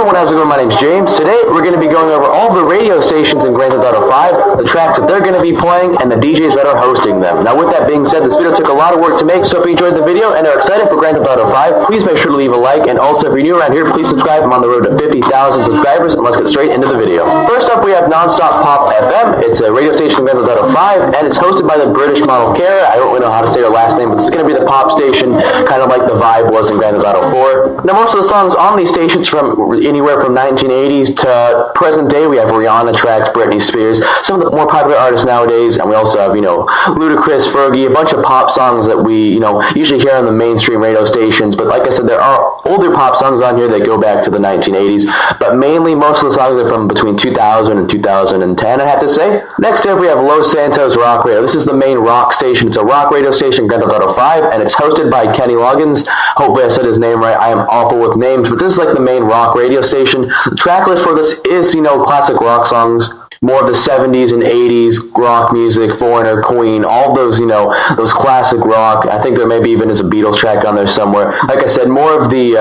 everyone, how's it going? My name's James. Today we're going to be going over all the radio stations in Grand Theft Auto 5, the tracks that they're going to be playing, and the DJs that are hosting them. Now with that being said, this video took a lot of work to make, so if you enjoyed the video and are excited for Grand Theft Auto 5, please make sure to leave a like, and also if you're new around here, please subscribe. I'm on the road to 50,000 subscribers, and let's get straight into the video. First up, we have Nonstop Pop FM. It's a radio station in Grand Theft Auto 5, and it's hosted by the British model Kara. I don't really know how to say her last name, but it's going to be the pop station, kind of like the vibe was in Grand Theft Auto 4. Now most of the songs on these stations from anywhere from 1980s to present day. We have Rihanna tracks, Britney Spears, some of the more popular artists nowadays, and we also have, Ludacris, Fergie, a bunch of pop songs that we, usually hear on the mainstream radio stations. But like I said, there are older pop songs on here that go back to the 1980s, but mainly most of the songs are from between 2000 and 2010, I have to say. Next up, we have Los Santos Rock Radio. This is the main rock station. It's a rock radio station, Grand Theft Auto 5, and it's hosted by Kenny Loggins. Hopefully I said his name right. I am awful with names, but this is like the main rock radio station. The track list for this is, classic rock songs, more of the 70s and 80s rock music, Foreigner, Queen, all those, those classic rock. I think there maybe even is a Beatles track on there somewhere. Like I said, more of the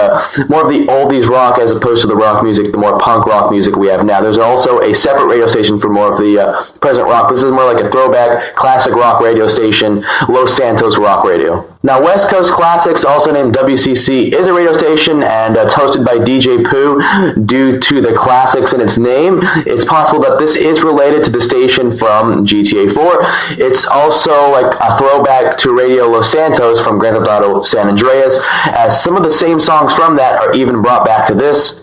oldies rock as opposed to the rock music, the more punk rock music we have now. There's also a separate radio station for more of the present rock. This is more like a throwback classic rock radio station, Los Santos Rock Radio. Now, West Coast Classics, also named WCC, is a radio station, and it's hosted by DJ Pooh. Due to the classics in its name, it's possible that this is related to the station from GTA 4. It's also like a throwback to Radio Los Santos from Grand Theft Auto San Andreas, as some of the same songs from that are even brought back to this.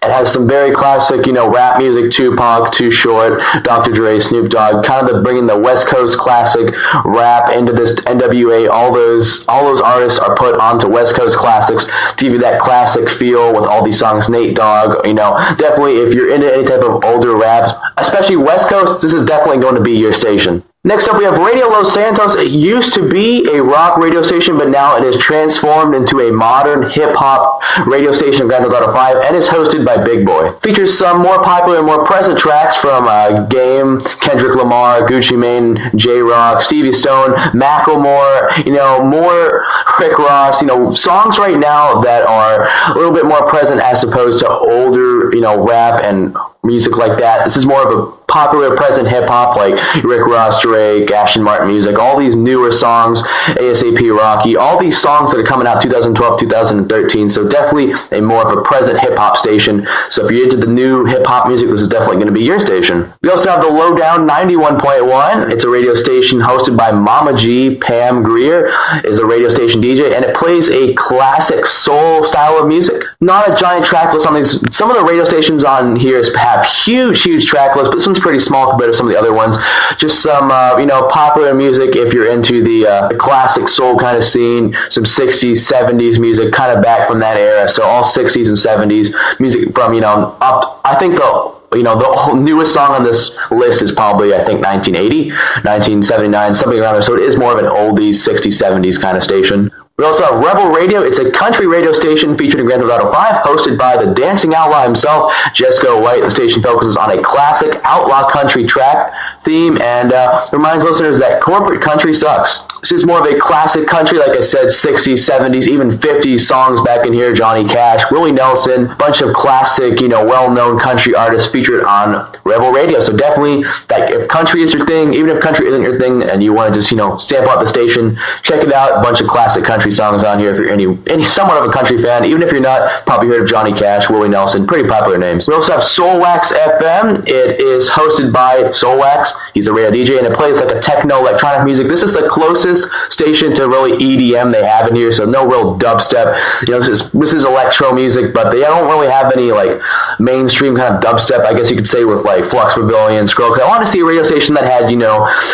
It has some very classic, rap music, Tupac, Too Short, Dr. Dre, Snoop Dogg, kind of bringing the West Coast classic rap into this NWA. All those artists are put onto West Coast Classics to give you that classic feel with all these songs. Nate Dogg, definitely if you're into any type of older rap, especially West Coast, this is definitely going to be your station. Next up, we have Radio Los Santos. It used to be a rock radio station, but now it is transformed into a modern hip-hop radio station in Grand Theft Auto 5, and is hosted by Big Boy. Features some more popular and more present tracks from Game, Kendrick Lamar, Gucci Mane, J-Rock, Stevie Stone, Macklemore, more Rick Ross, songs right now that are a little bit more present as opposed to older, rap and music like that. This is more of a popular present hip-hop like Rick Ross, Drake, Ashton Martin music, all these newer songs, ASAP Rocky, all these songs that are coming out 2012, 2013, so definitely a more of a present hip-hop station. So if you're into the new hip-hop music, this is definitely going to be your station. We also have the Lowdown 91.1. It's a radio station hosted by Mama G. Pam Grier is a radio station DJ, and it plays a classic soul style of music. Not a giant track list on these. Some of the radio stations on here have huge track lists, but this one's pretty small compared to some of the other ones. Just some, popular music if you're into the classic soul kind of scene, some 60s, 70s music, kind of back from that era. So all 60s and 70s music from, up, I think the newest song on this list is probably, 1980, 1979, something around there. So it is more of an oldies, 60s, 70s kind of station. We also have Rebel Radio. It's a country radio station featured in Grand Theft Auto 5, hosted by the dancing outlaw himself, Jesco White. The station focuses on a classic outlaw country track theme and reminds listeners that corporate country sucks. This is more of a classic country, like I said, 60s, 70s, even 50s songs back in here. Johnny Cash, Willie Nelson, bunch of classic, well-known country artists featured on Rebel Radio. So definitely, if country is your thing, even if country isn't your thing, and you want to just, stamp out the station, check it out. A bunch of classic country songs on here if you're any somewhat of a country fan. Even if you're not, probably heard of Johnny Cash, Willie Nelson, pretty popular names. We also have Soulwax FM. It is hosted by Soulwax. He's a radio DJ, and it plays like a techno electronic music. This is the closest station to really EDM they have in here, so no real dubstep. This is electro music, but they don't really have any mainstream kind of dubstep, I guess you could say, with Flux Pavilion, Skrillex. I want to see a radio station that had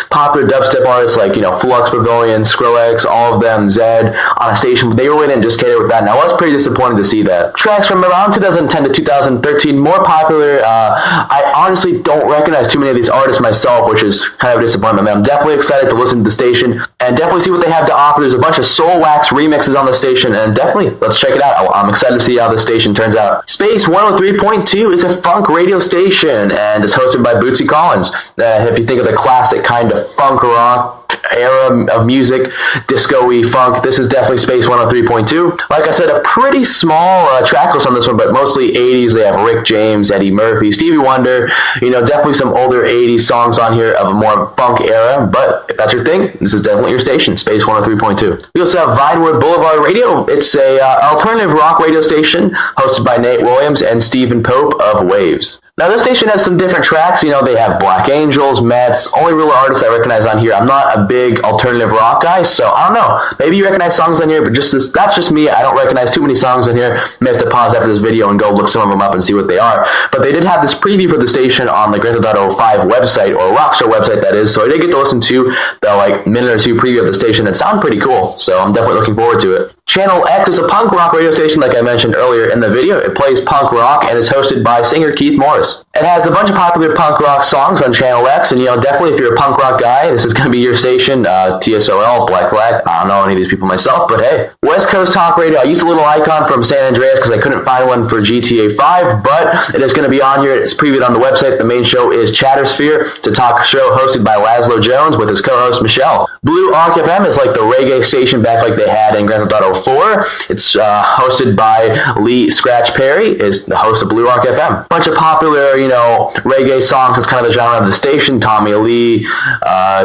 popular dubstep artists like Flux Pavilion, Skrillex, all of them, Zed, on a station, but they really didn't just cater with that, and I was pretty disappointed to see that. Tracks from around 2010 to 2013, more popular. I honestly don't recognize too many of these artists myself, which is kind of a disappointment. I'm definitely excited to listen to the station and definitely see what they have to offer. There's a bunch of Soulwax remixes on the station, and definitely let's check it out. I'm excited to see how the station turns out. Space 103.2 is a funk radio station, and it's hosted by Bootsy Collins. If you think of the classic kind of funk rock, era of music, disco-y funk. This is definitely Space 103.2. Like I said, a pretty small track list on this one, but mostly 80s. They have Rick James, Eddie Murphy, Stevie Wonder, definitely some older 80s songs on here of a more funk era. But if that's your thing, this is definitely your station, Space 103.2. We also have Vinewood Boulevard Radio. It's a alternative rock radio station hosted by Nate Williams and Stephen Pope of Waves. Now, this station has some different tracks. They have Black Angels, Mets, only real artists I recognize on here. I'm not a big alternative rock guy, so I don't know. Maybe you recognize songs on here, but that's just me. I don't recognize too many songs on here. May have to pause after this video and go look some of them up and see what they are. But they did have this preview for the station on the Grand Theft Auto 5 website, or Rockstar website, that is. So I did get to listen to the minute or two preview of the station. It sounded pretty cool, so I'm definitely looking forward to it. Channel X is a punk rock radio station, like I mentioned earlier in the video. It plays punk rock and is hosted by singer Keith Morris. It has a bunch of popular punk rock songs on Channel X, and definitely if you're a punk rock guy, this is going to be your station. TSOL, Black Flag, I don't know any of these people myself, but hey. West Coast Talk Radio, I used a little icon from San Andreas because I couldn't find one for GTA 5, but it is going to be on here. It's previewed on the website. The main show is Chattersphere. It's a talk show hosted by Laszlo Jones with his co-host Michelle. Blue Arc FM is like the reggae station back like they had in Grand Theft Auto 4. It's hosted by Lee Scratch Perry, is the host of Blue Arc FM. Bunch of popular, reggae songs. It's kind of the genre of the station. Tommy Lee,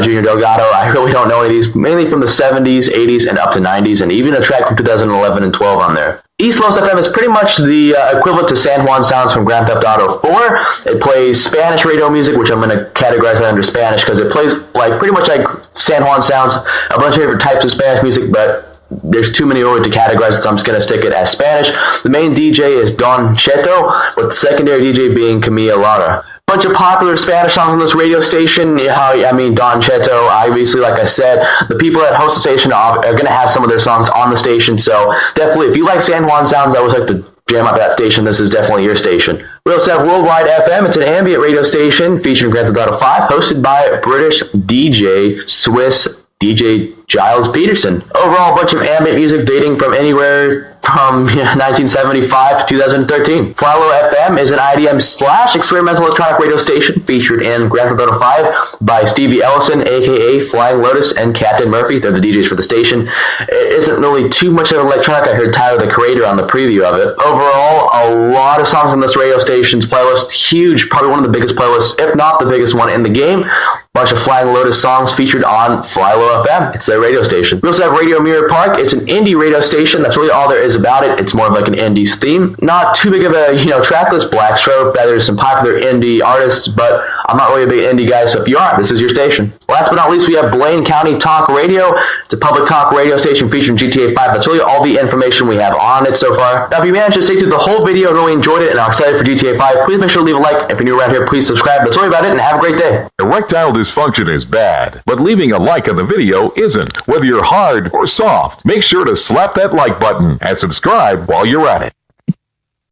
Junior Delgado. I really don't know any of these, mainly from the 70s, 80s, and up to 90s, and even a track from 2011 and 12 on there. East Los FM is pretty much the equivalent to San Juan Sounds from Grand Theft Auto 4. It plays Spanish radio music, which I'm going to categorize that under Spanish because it plays pretty much like San Juan Sounds, a bunch of different types of Spanish music, but there's too many really to categorize it, so I'm just going to stick it as Spanish. The main DJ is Don Cheto, with the secondary DJ being Camila Lara. Bunch of popular Spanish songs on this radio station. Don Cheto, obviously, like I said, the people that host the station are going to have some of their songs on the station, so definitely, if you like San Juan Sounds, I always like to jam up that station. This is definitely your station. We also have Worldwide FM. It's an ambient radio station featuring Grand Theft Auto 5, hosted by British DJ Swiss DJ Giles Peterson. Overall, a bunch of ambient music dating from anywhere from 1975 to 2013. Flylow FM is an IDM/experimental electronic radio station featured in Grand Theft Auto 5 by Stevie Ellison, aka Flying Lotus, and Captain Murphy. They're the DJs for the station. It isn't really too much of electronic. I heard Tyler, the creator, on the preview of it. Overall, a lot of songs on this radio station's playlist. Huge, probably one of the biggest playlists, if not the biggest one in the game. Bunch of Flying Lotus songs featured on Flylow FM. It's their radio station. We also have Radio Mirror Park. It's an indie radio station. That's really all there is about it. It's more of like an indies theme. Not too big of a, track list. Blackstroke. There's some popular indie artists, but I'm not really a big indie guy, so if you are, this is your station. Last but not least, we have Blaine County Talk Radio. It's a public talk radio station featuring GTA 5. That's really all the information we have on it so far. Now, if you managed to stay through the whole video and really enjoyed it and are excited for GTA 5, please make sure to leave a like. If you're new around here, please subscribe. That's all about it, and have a great day. Erectile dysfunction is bad, but leaving a like on the video isn't. Whether you're hard or soft, make sure to slap that like button and subscribe while you're at it.